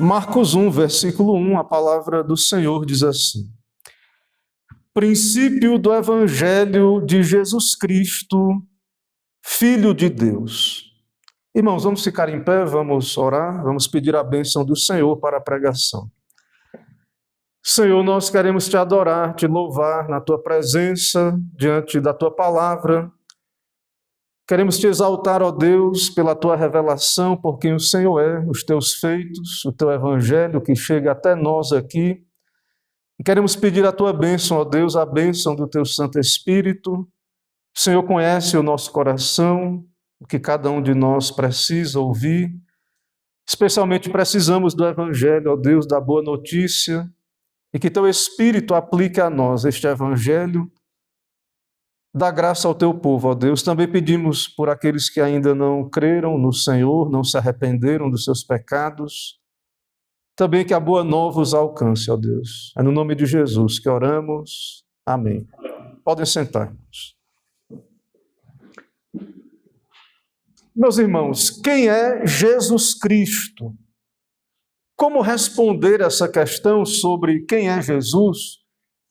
Marcos 1, versículo 1, a palavra do Senhor diz assim: princípio do Evangelho de Jesus Cristo, Filho de Deus. Irmãos, vamos ficar em pé, vamos orar, vamos pedir a bênção do Senhor para a pregação. Senhor, nós queremos te adorar, te louvar na tua presença, diante da tua palavra. Queremos te exaltar, ó Deus, pela tua revelação, por quem o Senhor é, os teus feitos, o teu evangelho que chega até nós aqui. E queremos pedir a tua bênção, ó Deus, a bênção do teu Santo Espírito. O Senhor conhece o nosso coração, o que cada um de nós precisa ouvir. Especialmente precisamos do evangelho, ó Deus, da boa notícia, e que teu Espírito aplique a nós este evangelho. Dá graça ao teu povo, ó Deus. Também pedimos por aqueles que ainda não creram no Senhor, não se arrependeram dos seus pecados. Também que a boa nova os alcance, ó Deus. É no nome de Jesus que oramos. Amém. Podem sentar-nos. Meus irmãos, quem é Jesus Cristo? Como responder essa questão sobre quem é Jesus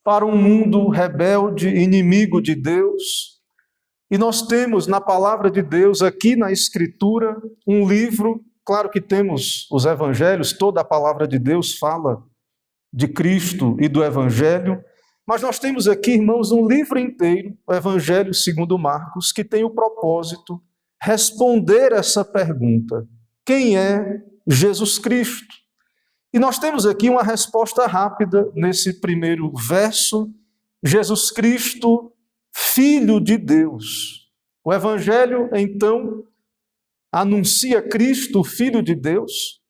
para um mundo rebelde, inimigo de Deus? E nós temos na palavra de Deus, aqui na Escritura, um livro. Claro que temos os evangelhos, toda a palavra de Deus fala de Cristo e do evangelho, mas nós temos aqui, irmãos, um livro inteiro, o Evangelho segundo Marcos, que tem o propósito de responder essa pergunta: quem é Jesus Cristo? E nós temos aqui uma resposta rápida nesse primeiro verso: Jesus Cristo, Filho de Deus. O Evangelho, então, anuncia Cristo, Filho de Deus,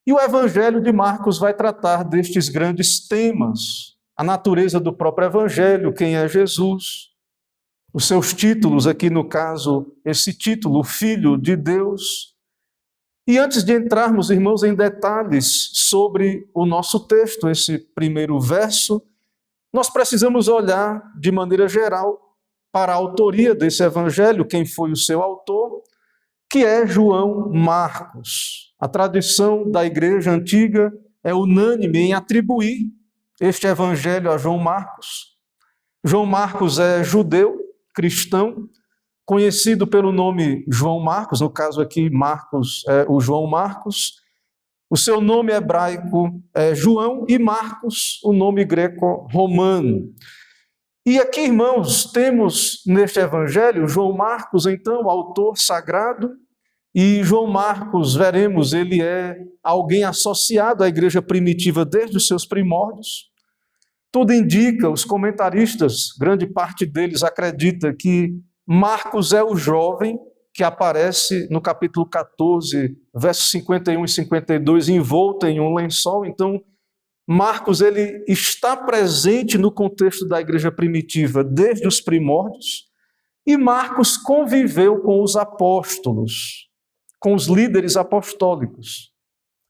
e o Evangelho de Marcos vai tratar destes grandes temas: a natureza do próprio Evangelho, quem é Jesus, os seus títulos, aqui no caso, esse título, Filho de Deus. E antes de entrarmos, irmãos, em detalhes sobre o nosso texto, esse primeiro verso, nós precisamos olhar de maneira geral para a autoria desse Evangelho, quem foi o seu autor, que é João Marcos. A tradição da igreja antiga é unânime em atribuir este evangelho a João Marcos. João Marcos é judeu, cristão, conhecido pelo nome João Marcos, no caso aqui Marcos é o João Marcos. O seu nome hebraico é João e Marcos, o nome greco-romano. E aqui, irmãos, temos neste evangelho João Marcos, então, autor sagrado, e João Marcos, veremos, ele é alguém associado à igreja primitiva desde os seus primórdios. Tudo indica, os comentaristas, grande parte deles acredita que Marcos é o jovem que aparece no capítulo 14, versos 51 e 52, envolto em um lençol. Então, Marcos ele está presente no contexto da igreja primitiva desde os primórdios, e Marcos conviveu com os apóstolos, com os líderes apostólicos.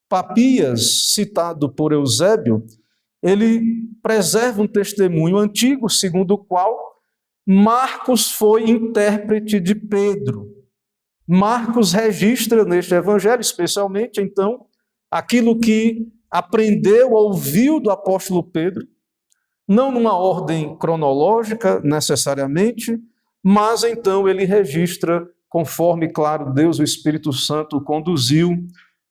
Papias, citado por Eusébio, ele preserva um testemunho antigo, segundo o qual Marcos foi intérprete de Pedro. Marcos registra neste evangelho, especialmente, então, aquilo que aprendeu, ouviu do apóstolo Pedro, não numa ordem cronológica, necessariamente, mas, então, ele registra conforme, claro, Deus, o Espírito Santo, o conduziu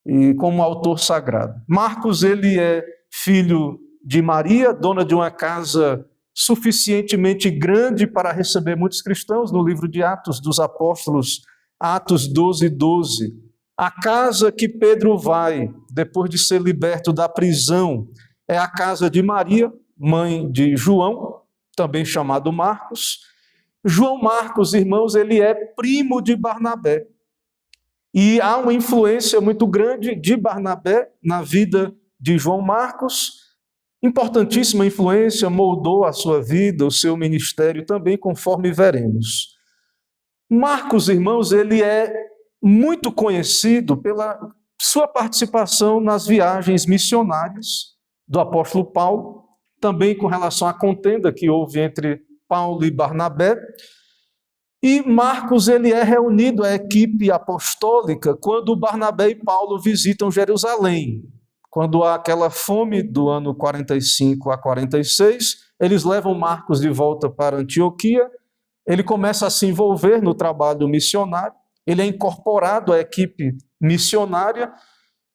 e como autor sagrado. Marcos, ele é filho de Maria, dona de uma casa suficientemente grande para receber muitos cristãos. No livro de Atos dos Apóstolos, Atos 12, 12. A casa que Pedro vai, depois de ser liberto da prisão, é a casa de Maria, mãe de João, também chamado Marcos. João Marcos, irmãos, ele é primo de Barnabé. E há uma influência muito grande de Barnabé na vida de João Marcos. Importantíssima influência, moldou a sua vida, o seu ministério também, conforme veremos. Marcos, irmãos, ele é muito conhecido pela sua participação nas viagens missionárias do apóstolo Paulo, também com relação à contenda que houve entre Paulo e Barnabé. E Marcos ele é reunido à equipe apostólica quando Barnabé e Paulo visitam Jerusalém, quando há aquela fome do ano 45 a 46, eles levam Marcos de volta para Antioquia, ele começa a se envolver no trabalho missionário, ele é incorporado à equipe missionária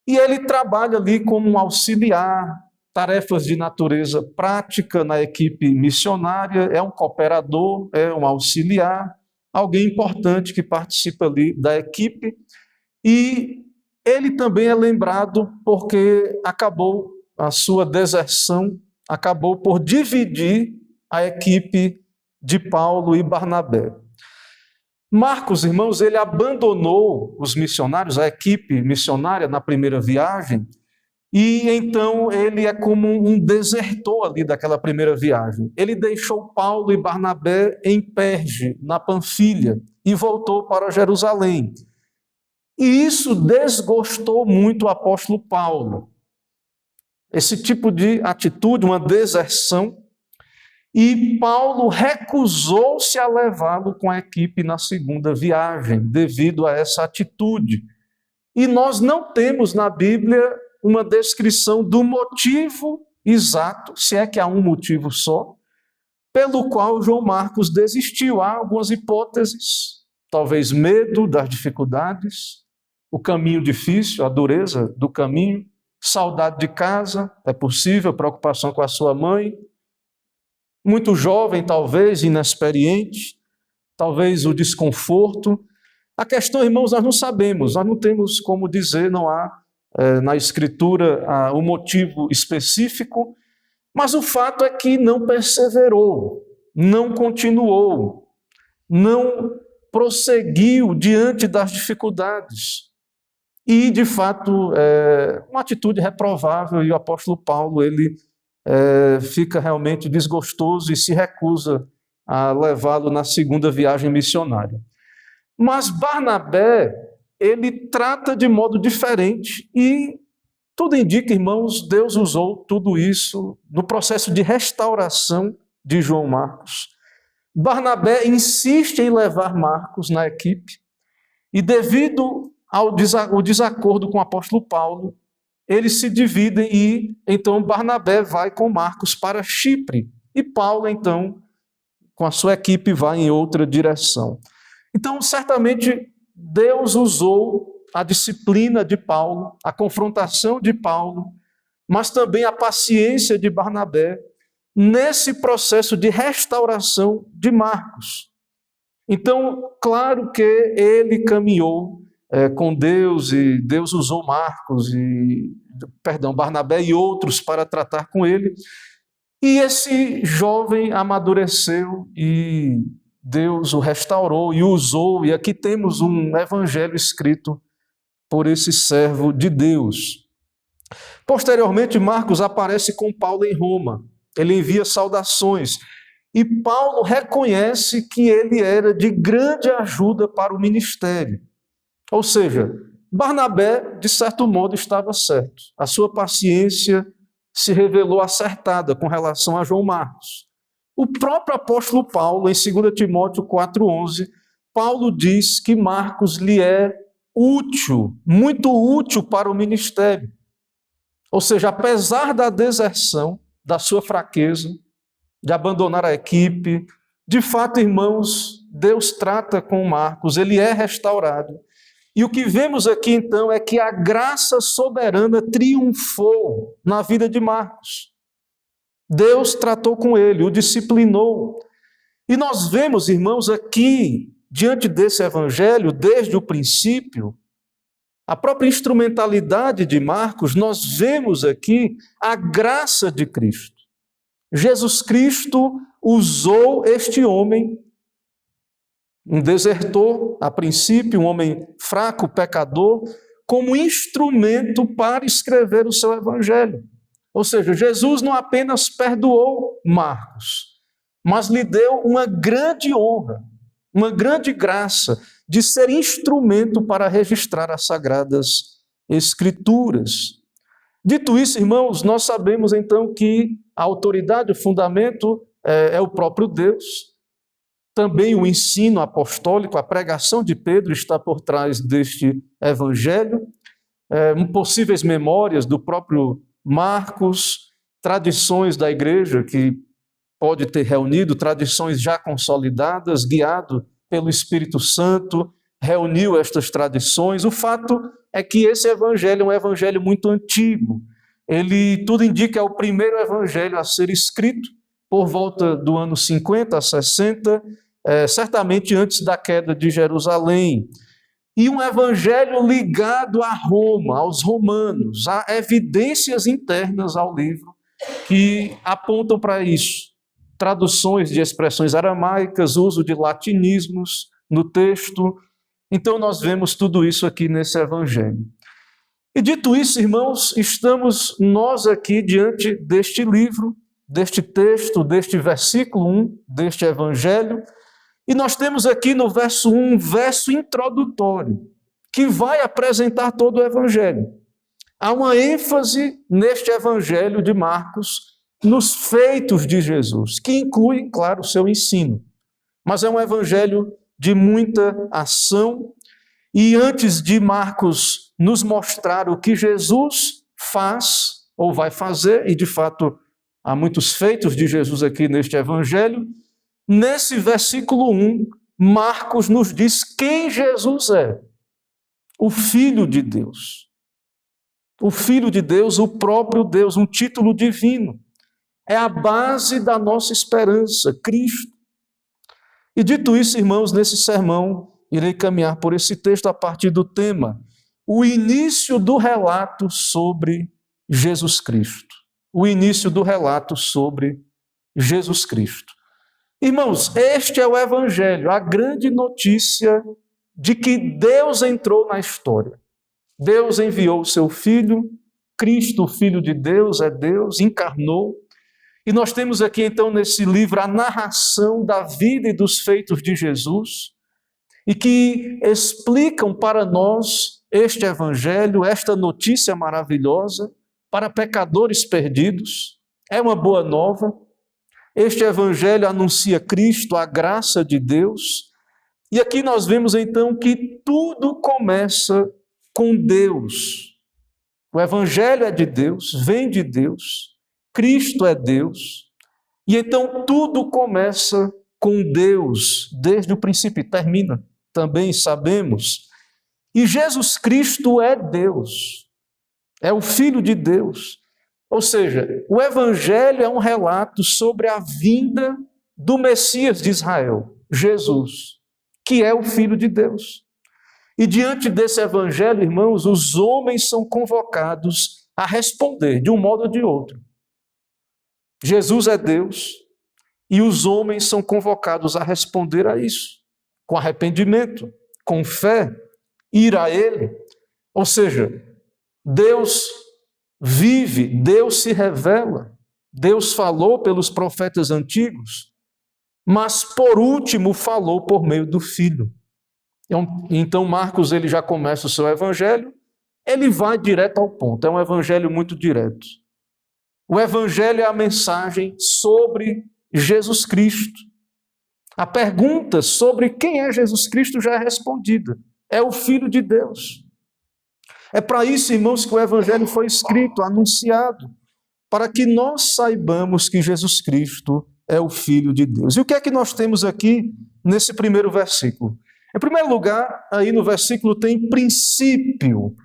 e ele trabalha ali como um auxiliar, tarefas de natureza prática na equipe missionária, é um cooperador, é um auxiliar, alguém importante que participa ali da equipe, e ele também é lembrado porque acabou a sua deserção, acabou por dividir a equipe de Paulo e Barnabé. Marcos, irmãos, ele abandonou os missionários, a equipe missionária na primeira viagem, e então ele é como um desertor ali daquela primeira viagem. Ele deixou Paulo e Barnabé em Perge, na Panfilha, e voltou para Jerusalém. E isso desgostou muito o apóstolo Paulo. Esse tipo de atitude, uma deserção, e Paulo recusou-se a levá-lo com a equipe na segunda viagem, devido a essa atitude. E nós não temos na Bíblia uma descrição do motivo exato, se é que há um motivo só, pelo qual João Marcos desistiu. Há algumas hipóteses, talvez medo das dificuldades, o caminho difícil, a dureza do caminho, saudade de casa, é possível, preocupação com a sua mãe, muito jovem, talvez, inexperiente, talvez o desconforto. A questão, irmãos, nós não sabemos, nós não temos como dizer, não há na Escritura o motivo específico, mas o fato é que não perseverou, não continuou, não prosseguiu diante das dificuldades. E, de fato, uma atitude reprovável, e o apóstolo Paulo, ele fica realmente desgostoso e se recusa a levá-lo na segunda viagem missionária. Mas Barnabé, ele trata de modo diferente e tudo indica, irmãos, Deus usou tudo isso no processo de restauração de João Marcos. Barnabé insiste em levar Marcos na equipe e devido ao desacordo com o apóstolo Paulo, eles se dividem e então Barnabé vai com Marcos para Chipre e Paulo então com a sua equipe vai em outra direção. Então certamente Deus usou a disciplina de Paulo, a confrontação de Paulo, mas também a paciência de Barnabé nesse processo de restauração de Marcos. Então, claro que ele caminhou com Deus e Deus usou Barnabé e outros para tratar com ele. E esse jovem amadureceu e Deus o restaurou e o usou, e aqui temos um evangelho escrito por esse servo de Deus. Posteriormente, Marcos aparece com Paulo em Roma. Ele envia saudações e Paulo reconhece que ele era de grande ajuda para o ministério. Ou seja, Barnabé, de certo modo, estava certo. A sua paciência se revelou acertada com relação a João Marcos. O próprio apóstolo Paulo, em 2 Timóteo 4,11, Paulo diz que Marcos lhe é útil, muito útil para o ministério. Ou seja, apesar da deserção, da sua fraqueza, de abandonar a equipe, de fato, irmãos, Deus trata com Marcos, ele é restaurado. E o que vemos aqui, então, é que a graça soberana triunfou na vida de Marcos. Deus tratou com ele, o disciplinou. E nós vemos, irmãos, aqui, diante desse evangelho, desde o princípio, a própria instrumentalidade de Marcos, nós vemos aqui a graça de Cristo. Jesus Cristo usou este homem, um desertor, a princípio, um homem fraco, pecador, como instrumento para escrever o seu evangelho. Ou seja, Jesus não apenas perdoou Marcos, mas lhe deu uma grande honra, uma grande graça de ser instrumento para registrar as Sagradas Escrituras. Dito isso, irmãos, nós sabemos então que a autoridade, o fundamento é o próprio Deus. Também o ensino apostólico, a pregação de Pedro está por trás deste evangelho. possíveis memórias do próprio Marcos, tradições da igreja que pode ter reunido, tradições já consolidadas, guiado pelo Espírito Santo, reuniu estas tradições. O fato é que esse evangelho é um evangelho muito antigo. Ele, tudo indica, é o primeiro evangelho a ser escrito por volta do ano 50 a 60, certamente antes da queda de Jerusalém. E um evangelho ligado a Roma, aos romanos. Há evidências internas ao livro que apontam para isso. Traduções de expressões aramaicas, uso de latinismos no texto. Então nós vemos tudo isso aqui nesse evangelho. E dito isso, irmãos, estamos nós aqui diante deste livro, deste texto, deste versículo 1, deste evangelho, e nós temos aqui no verso 1 um verso introdutório, que vai apresentar todo o evangelho. Há uma ênfase neste evangelho de Marcos, nos feitos de Jesus, que inclui, claro, o seu ensino. Mas é um evangelho de muita ação, e antes de Marcos nos mostrar o que Jesus faz, ou vai fazer, e de fato há muitos feitos de Jesus aqui neste evangelho, nesse versículo 1, Marcos nos diz quem Jesus é. O Filho de Deus. O Filho de Deus, o próprio Deus, um título divino. É a base da nossa esperança, Cristo. E dito isso, irmãos, nesse sermão, irei caminhar por esse texto a partir do tema, o início do relato sobre Jesus Cristo. O início do relato sobre Jesus Cristo. Irmãos, este é o evangelho, a grande notícia de que Deus entrou na história. Deus enviou o seu Filho, Cristo, o Filho de Deus, é Deus, encarnou. E nós temos aqui então nesse livro a narração da vida e dos feitos de Jesus, e que explicam para nós este evangelho, esta notícia maravilhosa, para pecadores perdidos. É uma boa nova. Este evangelho anuncia Cristo, a graça de Deus. E aqui nós vemos então que tudo começa com Deus. O evangelho é de Deus, vem de Deus, Cristo é Deus. E então tudo começa com Deus, desde o princípio e termina, também sabemos. E Jesus Cristo é Deus, é o Filho de Deus. Ou seja, o evangelho é um relato sobre a vinda do Messias de Israel, Jesus, que é o Filho de Deus. E diante desse evangelho, irmãos, os homens são convocados a responder de um modo ou de outro. Jesus é Deus e os homens são convocados a responder a isso, com arrependimento, com fé, ir a Ele. Ou seja, Deus vive, Deus se revela, Deus falou pelos profetas antigos, mas por último falou por meio do Filho. Então Marcos ele já começa o seu evangelho, ele vai direto ao ponto, é um evangelho muito direto. O evangelho é a mensagem sobre Jesus Cristo. A pergunta sobre quem é Jesus Cristo já é respondida, é o Filho de Deus. É para isso, irmãos, que o evangelho foi escrito, anunciado, para que nós saibamos que Jesus Cristo é o Filho de Deus. E o que é que nós temos aqui nesse primeiro versículo? Em primeiro lugar, aí no versículo tem princípio,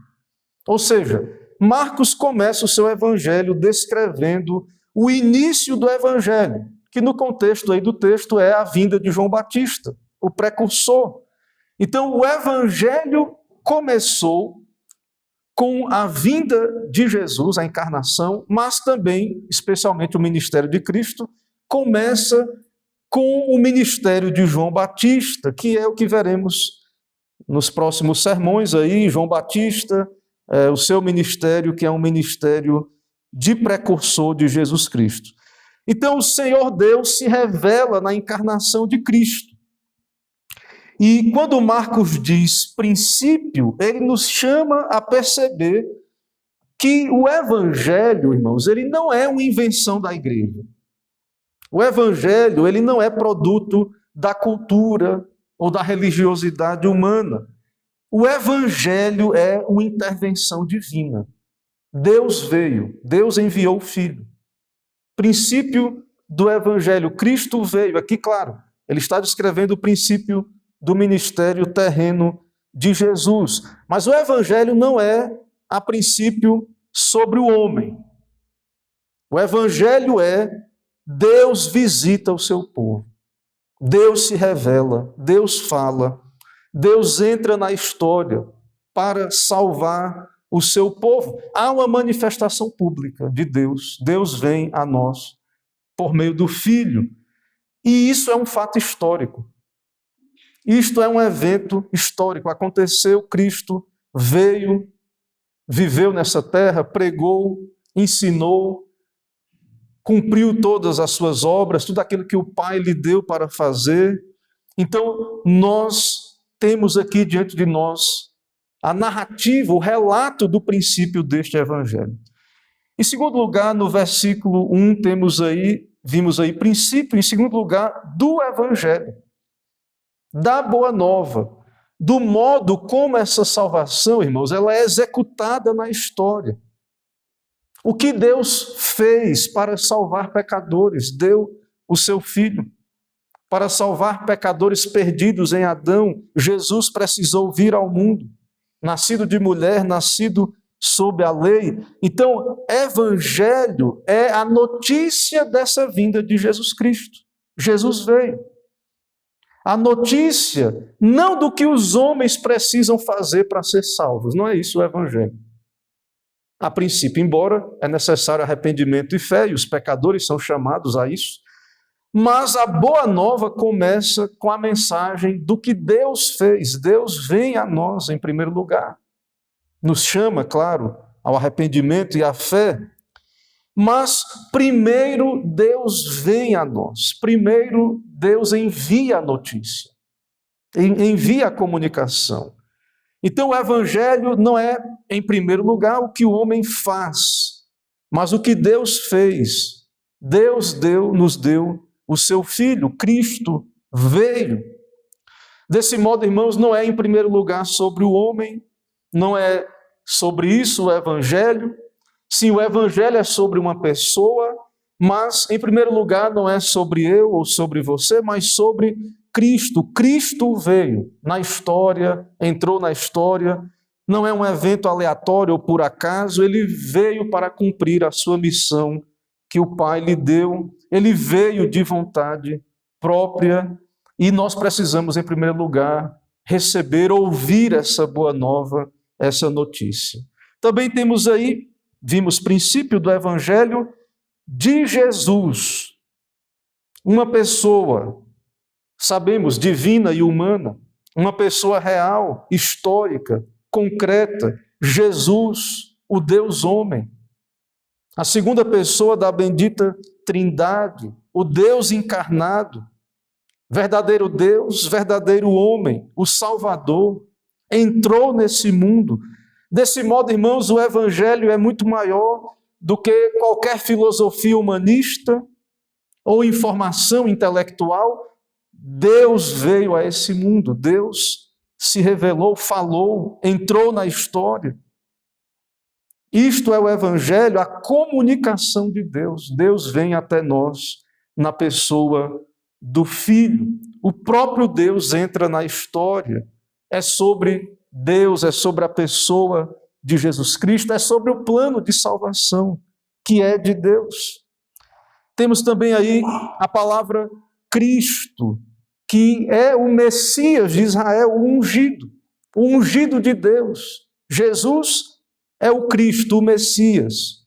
ou seja, Marcos começa o seu evangelho descrevendo o início do evangelho, que no contexto aí do texto é a vinda de João Batista, o precursor. Então o evangelho começou com a vinda de Jesus, a encarnação, mas também, especialmente o ministério de Cristo, começa com o ministério de João Batista, que é o que veremos nos próximos sermões aí, João Batista, o seu ministério, que é um ministério de precursor de Jesus Cristo. Então o Senhor Deus se revela na encarnação de Cristo. E quando Marcos diz princípio, ele nos chama a perceber que o evangelho, irmãos, ele não é uma invenção da igreja. O evangelho, ele não é produto da cultura ou da religiosidade humana. O Evangelho é uma intervenção divina. Deus veio, Deus enviou o Filho. Princípio do Evangelho, Cristo veio. Aqui, claro, ele está descrevendo o princípio do ministério terreno de Jesus. Mas o Evangelho não é, a princípio, sobre o homem. O Evangelho é Deus visita o seu povo. Deus se revela, Deus fala, Deus entra na história para salvar o seu povo. Há uma manifestação pública de Deus. Deus vem a nós por meio do Filho. E isso é um fato histórico. Isto é um evento histórico. Aconteceu, Cristo veio, viveu nessa terra, pregou, ensinou, cumpriu todas as suas obras, tudo aquilo que o Pai lhe deu para fazer. Então, nós temos aqui diante de nós a narrativa, o relato do princípio deste Evangelho. Em segundo lugar, no versículo 1, vimos aí princípio, em segundo lugar, do Evangelho, da Boa Nova, do modo como essa salvação, irmãos, ela é executada na história. O que Deus fez para salvar pecadores? Deu o seu Filho. Para salvar pecadores perdidos em Adão, Jesus precisou vir ao mundo, nascido de mulher, nascido sob a lei. Então, Evangelho é a notícia dessa vinda de Jesus Cristo. Jesus veio. A notícia não do que os homens precisam fazer para ser salvos. Não é isso o Evangelho. A princípio, embora é necessário arrependimento e fé, e os pecadores são chamados a isso, mas a boa nova começa com a mensagem do que Deus fez. Deus vem a nós em primeiro lugar. Nos chama, claro, ao arrependimento e à fé, mas primeiro Deus vem a nós. Primeiro Deus envia a notícia, envia a comunicação. Então o Evangelho não é, em primeiro lugar, o que o homem faz, mas o que Deus fez. Deus nos deu o seu Filho, Cristo veio. Desse modo, irmãos, não é em primeiro lugar sobre o homem, não é sobre isso o Evangelho. Sim, o Evangelho é sobre uma pessoa, mas em primeiro lugar não é sobre eu ou sobre você, mas sobre Cristo. Cristo veio na história, entrou na história, não é um evento aleatório ou por acaso, ele veio para cumprir a sua missão que o Pai lhe deu, ele veio de vontade própria e nós precisamos, em primeiro lugar, receber, ouvir essa boa nova, essa notícia. Também temos aí, vimos princípio do Evangelho de Jesus, uma pessoa, sabemos, divina e humana, uma pessoa real, histórica, concreta, Jesus, o Deus homem. A segunda pessoa da bendita Trindade, o Deus encarnado, verdadeiro Deus, verdadeiro homem, o Salvador, entrou nesse mundo. Desse modo, irmãos, o Evangelho é muito maior do que qualquer filosofia humanista ou informação intelectual. Deus veio a esse mundo, Deus se revelou, falou, entrou na história. Isto é o Evangelho, a comunicação de Deus. Deus vem até nós na pessoa do Filho. O próprio Deus entra na história. É sobre Deus, é sobre a pessoa de Jesus Cristo, é sobre o plano de salvação que é de Deus. Temos também aí a palavra Cristo, que é o Messias de Israel, o ungido de Deus. Jesus é o Cristo, o Messias.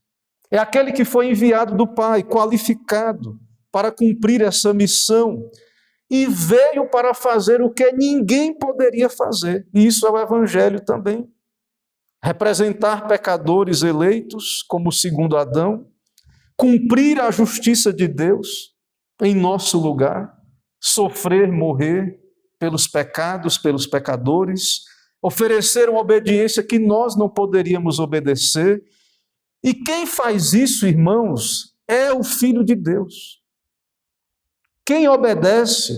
É aquele que foi enviado do Pai, qualificado para cumprir essa missão e veio para fazer o que ninguém poderia fazer. E isso é o Evangelho também. Representar pecadores eleitos, como o segundo Adão, cumprir a justiça de Deus em nosso lugar, sofrer, morrer pelos pecados, pelos pecadores, oferecer uma obediência que nós não poderíamos obedecer. E quem faz isso, irmãos, é o Filho de Deus. Quem obedece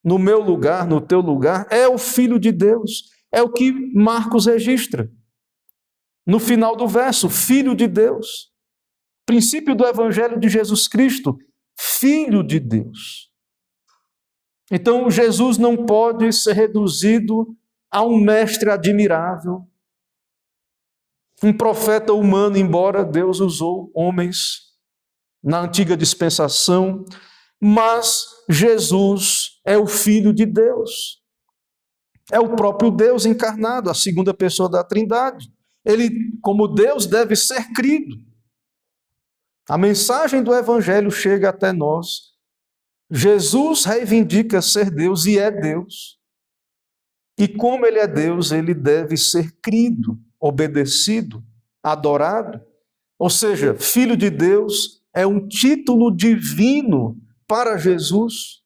no meu lugar, no teu lugar, é o Filho de Deus. É o que Marcos registra. No final do verso, Filho de Deus. Princípio do Evangelho de Jesus Cristo, Filho de Deus. Então, Jesus não pode ser reduzido a um mestre admirável, um profeta humano, embora Deus usou homens na antiga dispensação, mas Jesus é o Filho de Deus. É o próprio Deus encarnado, a segunda pessoa da Trindade. Ele, como Deus, deve ser crido. A mensagem do Evangelho chega até nós. Jesus reivindica ser Deus e é Deus. E como Ele é Deus, Ele deve ser crido, obedecido, adorado. Ou seja, Filho de Deus é um título divino para Jesus,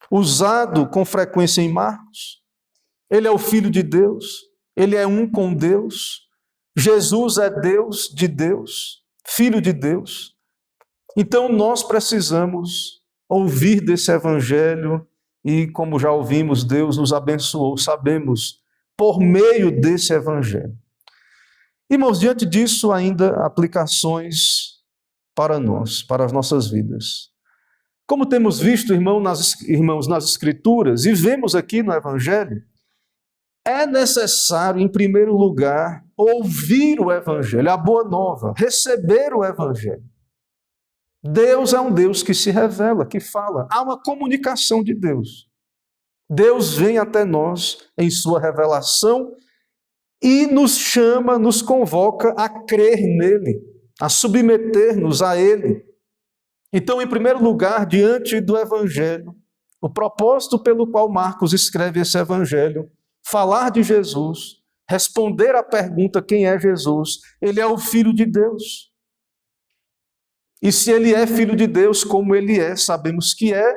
usado com frequência em Marcos. Ele é o Filho de Deus, Ele é um com Deus. Jesus é Deus de Deus, Filho de Deus. Então nós precisamos ouvir desse Evangelho e, como já ouvimos, Deus nos abençoou, sabemos, por meio desse Evangelho. Irmãos, diante disso, ainda aplicações para nós, para as nossas vidas. Como temos visto, irmãos, nas Escrituras, e vemos aqui no Evangelho, é necessário, em primeiro lugar, ouvir o Evangelho, a boa nova, receber o Evangelho. Deus é um Deus que se revela, que fala. Há uma comunicação de Deus. Deus vem até nós em sua revelação e nos chama, nos convoca a crer nele, a submeter-nos a ele. Então, em primeiro lugar, diante do Evangelho, o propósito pelo qual Marcos escreve esse Evangelho, falar de Jesus, responder à pergunta quem é Jesus, ele é o Filho de Deus. E se ele é Filho de Deus, como ele é, sabemos que é,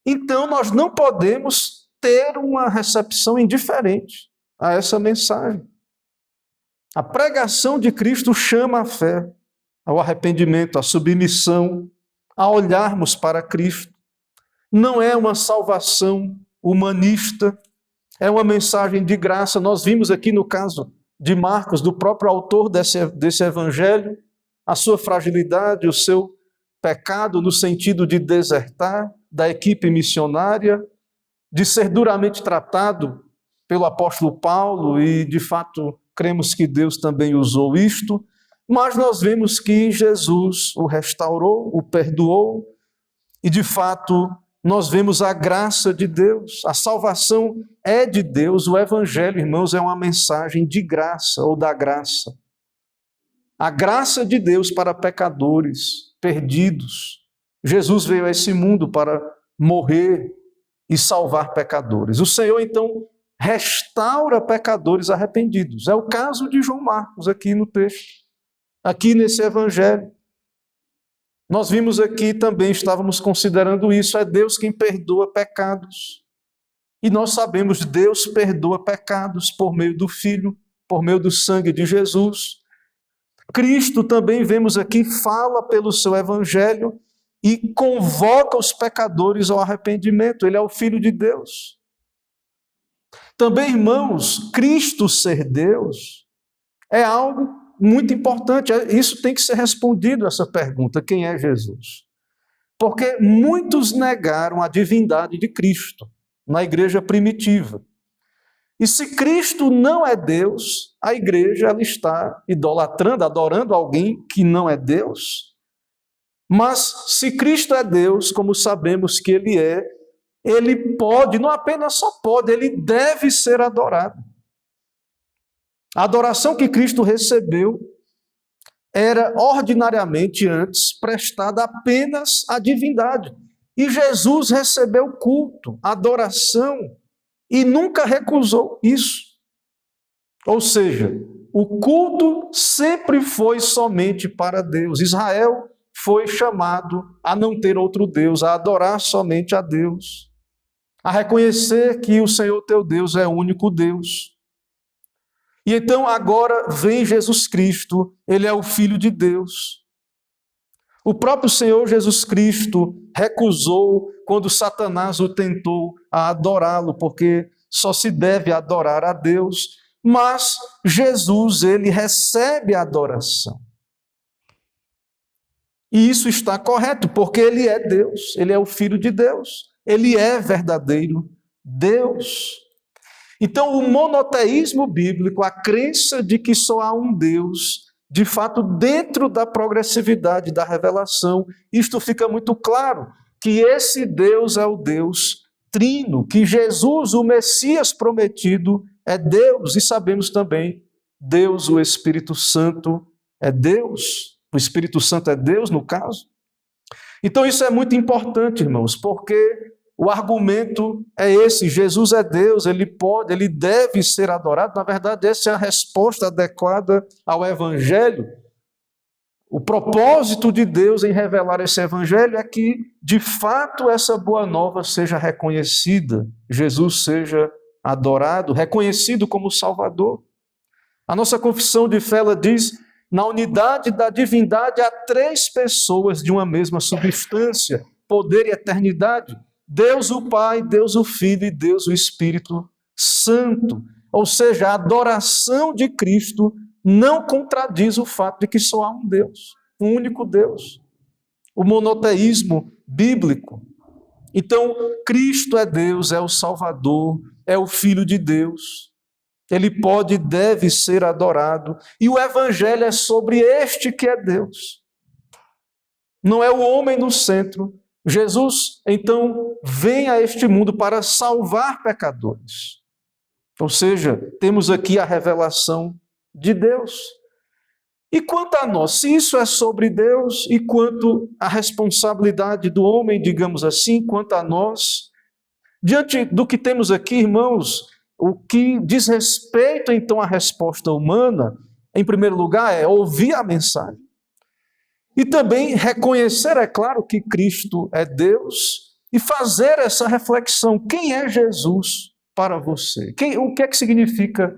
então nós não podemos ter uma recepção indiferente a essa mensagem. A pregação de Cristo chama a fé, ao arrependimento, à submissão, a olharmos para Cristo. Não é uma salvação humanista, é uma mensagem de graça. Nós vimos aqui no caso de Marcos, do próprio autor desse evangelho, a sua fragilidade, o seu pecado no sentido de desertar da equipe missionária, de ser duramente tratado pelo apóstolo Paulo, e de fato cremos que Deus também usou isto, mas nós vemos que Jesus o restaurou, o perdoou, e de fato nós vemos a graça de Deus. A salvação é de Deus. O evangelho, irmãos, é uma mensagem de graça ou da graça. A graça de Deus para pecadores perdidos. Jesus veio a esse mundo para morrer e salvar pecadores. O Senhor, então, restaura pecadores arrependidos. É o caso de João Marcos aqui no texto, aqui nesse evangelho. Nós vimos aqui também, estávamos considerando isso, é Deus quem perdoa pecados. E nós sabemos, Deus perdoa pecados por meio do Filho, por meio do sangue de Jesus. Cristo também, vemos aqui, fala pelo seu evangelho e convoca os pecadores ao arrependimento. Ele é o Filho de Deus. Também, irmãos, Cristo ser Deus é algo muito importante. Isso tem que ser respondido, essa pergunta, quem é Jesus? Porque muitos negaram a divindade de Cristo na igreja primitiva. E se Cristo não é Deus, a igreja ela está idolatrando, adorando alguém que não é Deus. Mas se Cristo é Deus, como sabemos que Ele é, Ele pode, não apenas só pode, Ele deve ser adorado. A adoração que Cristo recebeu era ordinariamente antes prestada apenas à divindade. E Jesus recebeu culto, adoração, e nunca recusou isso. Ou seja, o culto sempre foi somente para Deus. Israel foi chamado a não ter outro Deus, a adorar somente a Deus, a reconhecer que o Senhor teu Deus é o único Deus. E então agora vem Jesus Cristo, Ele é o Filho de Deus. O próprio Senhor Jesus Cristo recusou quando Satanás o tentou a adorá-lo, porque só se deve adorar a Deus, mas Jesus, ele recebe a adoração. E isso está correto, porque ele é Deus, ele é o Filho de Deus, ele é verdadeiro Deus. Então, o monoteísmo bíblico, a crença de que só há um Deus, de fato, dentro da progressividade da revelação, isto fica muito claro, que esse Deus é o Deus trino, que Jesus, o Messias prometido, é Deus, e sabemos também, Deus, o Espírito Santo, é Deus. O Espírito Santo é Deus, no caso. Então isso é muito importante, irmãos, porque o argumento é esse: Jesus é Deus, ele pode, ele deve ser adorado. Na verdade, essa é a resposta adequada ao Evangelho. O propósito de Deus em revelar esse Evangelho é que, de fato, essa boa nova seja reconhecida, Jesus seja adorado, reconhecido como Salvador. A nossa confissão de fé, ela diz: na unidade da divindade há três pessoas de uma mesma substância, poder e eternidade. Deus o Pai, Deus o Filho e Deus o Espírito Santo. Ou seja, a adoração de Cristo não contradiz o fato de que só há um Deus, um único Deus. O monoteísmo bíblico. Então, Cristo é Deus, é o Salvador, é o Filho de Deus. Ele pode e deve ser adorado. E o Evangelho é sobre este que é Deus. Não é o homem no centro. Jesus, então, vem a este mundo para salvar pecadores. Ou seja, temos aqui a revelação de Deus. E quanto a nós, se isso é sobre Deus, e quanto à responsabilidade do homem, digamos assim, quanto a nós, diante do que temos aqui, irmãos, o que diz respeito, então, à resposta humana, em primeiro lugar, é ouvir a mensagem. E também reconhecer, é claro, que Cristo é Deus e fazer essa reflexão. Quem é Jesus para você? O que é que significa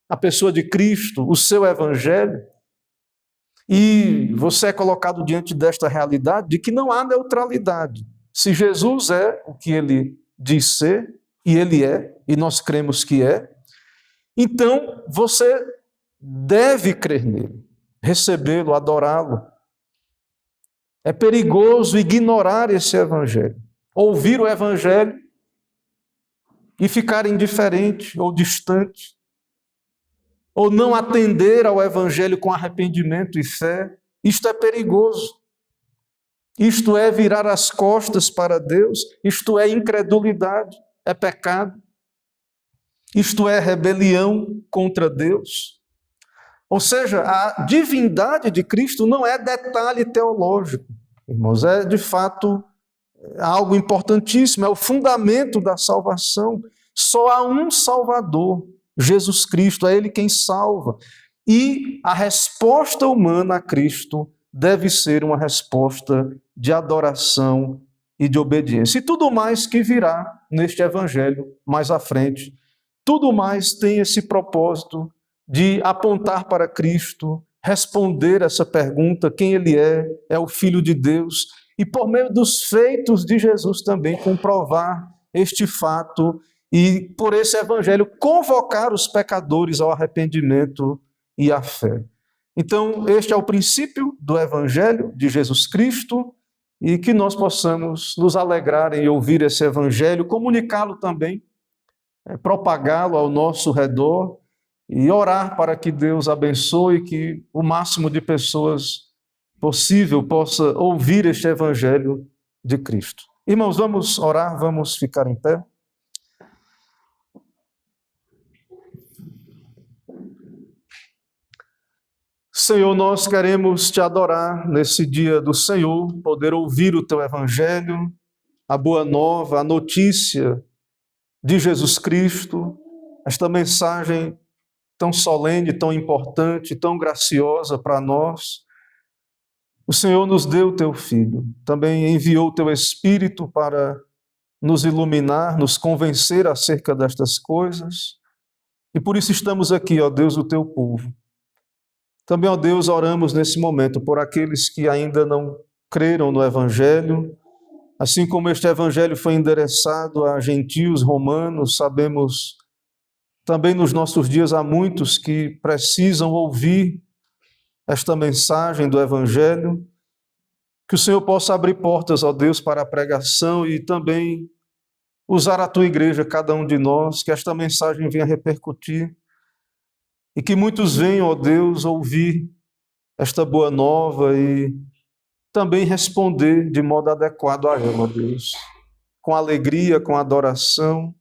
a pessoa de Cristo, o seu Evangelho? E você é colocado diante desta realidade de que não há neutralidade. Se Jesus é o que ele diz ser, e ele é, e nós cremos que é, então você deve crer nele, recebê-lo, adorá-lo. É perigoso ignorar esse Evangelho, ouvir o Evangelho e ficar indiferente ou distante, ou não atender ao Evangelho com arrependimento e fé. Isto é perigoso. Isto é virar as costas para Deus, isto é incredulidade. É pecado, isto é rebelião contra Deus. Ou seja, a divindade de Cristo não é detalhe teológico, irmãos, é de fato algo importantíssimo, é o fundamento da salvação. Só há um Salvador, Jesus Cristo, é Ele quem salva. E a resposta humana a Cristo deve ser uma resposta de adoração e de obediência. E tudo mais que virá neste Evangelho mais à frente, tudo mais tem esse propósito de apontar para Cristo, responder essa pergunta, quem Ele é o Filho de Deus, e por meio dos feitos de Jesus também comprovar este fato e por esse Evangelho convocar os pecadores ao arrependimento e à fé. Então, este é o princípio do Evangelho de Jesus Cristo, e que nós possamos nos alegrar em ouvir esse Evangelho, comunicá-lo também, propagá-lo ao nosso redor e orar para que Deus abençoe, que o máximo de pessoas possível possa ouvir este Evangelho de Cristo. Irmãos, vamos orar, vamos ficar em pé. Senhor, nós queremos te adorar nesse dia do Senhor, poder ouvir o teu Evangelho, a boa nova, a notícia de Jesus Cristo, esta mensagem tão solene, tão importante, tão graciosa para nós. O Senhor nos deu o teu Filho, também enviou o teu Espírito para nos iluminar, nos convencer acerca destas coisas, e por isso estamos aqui, ó Deus, o teu povo. Também, ó Deus, oramos nesse momento por aqueles que ainda não creram no Evangelho, assim como este Evangelho foi endereçado a gentios romanos, sabemos Também nos nossos dias há muitos que precisam ouvir esta mensagem do Evangelho. Que o Senhor possa abrir portas, ó Deus, para a pregação e também usar a tua igreja, cada um de nós, que esta mensagem venha repercutir e que muitos venham, ó Deus, ouvir esta boa nova e também responder de modo adequado a ela, ó Deus, com alegria, com adoração,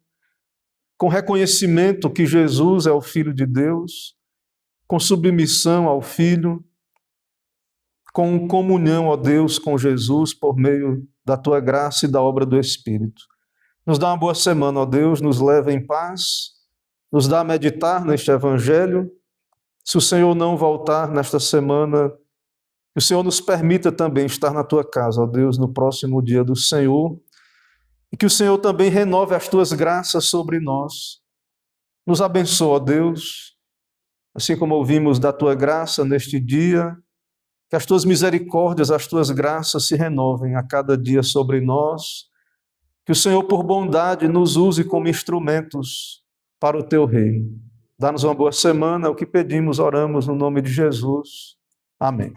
com reconhecimento que Jesus é o Filho de Deus, com submissão ao Filho, com comunhão, ó Deus, com Jesus, por meio da tua graça e da obra do Espírito. Nos dá uma boa semana, ó Deus, nos leva em paz, nos dá a meditar neste Evangelho. Se o Senhor não voltar nesta semana, que o Senhor nos permita também estar na tua casa, ó Deus, no próximo dia do Senhor, e que o Senhor também renove as tuas graças sobre nós. Nos abençoa, ó Deus, assim como ouvimos da tua graça neste dia, que as tuas misericórdias, as tuas graças se renovem a cada dia sobre nós, que o Senhor, por bondade, nos use como instrumentos para o teu reino. Dá-nos uma boa semana, é o que pedimos, oramos no nome de Jesus. Amém.